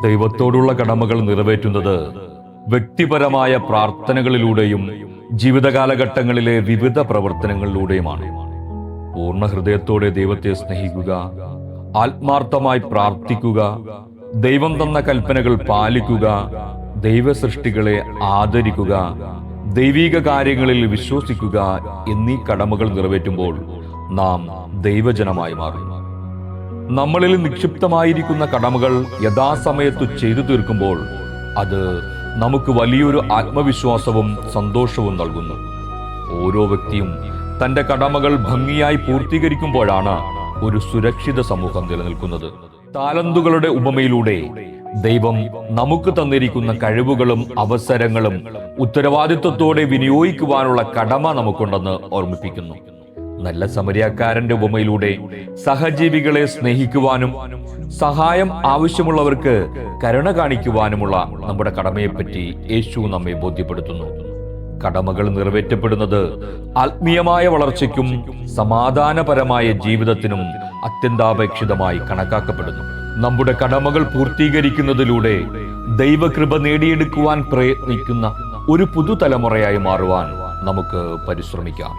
ദൈവത്തോടുള്ള കടമകൾ നിറവേറ്റുന്നത് വ്യക്തിപരമായ പ്രാർത്ഥനകളിലൂടെയും ജീവിതകാലഘട്ടങ്ങളിലെ വിവിധ പ്രവർത്തനങ്ങളിലൂടെയുമാണ്. പൂർണ്ണ ഹൃദയത്തോടെ ദൈവത്തെ സ്നേഹിക്കുക, ആത്മാർത്ഥമായി പ്രാർത്ഥിക്കുക, ദൈവം തന്ന കൽപ്പനകൾ പാലിക്കുക, ദൈവ സൃഷ്ടികളെ ആദരിക്കുക, ദൈവിക കാര്യങ്ങളിൽ വിശ്വസിക്കുക എന്നീ കടമകൾ നിറവേറ്റുമ്പോൾ നാം ദൈവജനമായി മാറുന്നു. നമ്മളിൽ നിക്ഷിപ്തമായിരിക്കുന്ന കടമകൾ യഥാസമയത്തു ചെയ്തു തീർക്കുമ്പോൾ അത് നമുക്ക് വലിയൊരു ആത്മവിശ്വാസവും സന്തോഷവും നൽകുന്നു. ഓരോ വ്യക്തിയും തന്റെ കടമകൾ ഭംഗിയായി പൂർത്തീകരിക്കുമ്പോഴാണ് ഒരു സുരക്ഷിത സമൂഹം നിലനിൽക്കുന്നത്. താലന്തുകളുടെ ഉപമയിലൂടെ ദൈവം നമുക്ക് തന്നിരിക്കുന്ന കഴിവുകളും അവസരങ്ങളും ഉത്തരവാദിത്വത്തോടെ വിനിയോഗിക്കുവാനുള്ള കടമ നമുക്കുണ്ടെന്ന് ഓർമ്മിപ്പിക്കുന്നു. നല്ല സമരിയാക്കാരന്റെ ഉപമയിലൂടെ സഹജീവികളെ സ്നേഹിക്കുവാനും സഹായം ആവശ്യമുള്ളവർക്ക് കരുണ കാണിക്കുവാനുമുള്ള നമ്മുടെ കടമയെപ്പറ്റി യേശു നമ്മെ ബോധ്യപ്പെടുത്തുന്നു. കടമകൾ നിറവേറ്റപ്പെടുന്നത് ആത്മീയമായ വളർച്ചയ്ക്കും സമാധാനപരമായ ജീവിതത്തിനും അത്യന്താപേക്ഷിതമായി കണക്കാക്കപ്പെടുന്നു. നമ്മുടെ കടമകൾ പൂർത്തീകരിക്കുന്നതിലൂടെ ദൈവകൃപ നേടിയെടുക്കുവാൻ പ്രയത്നിക്കുന്ന ഒരു പുതുതലമുറയായി മാറുവാൻ നമുക്ക് പരിശ്രമിക്കാം.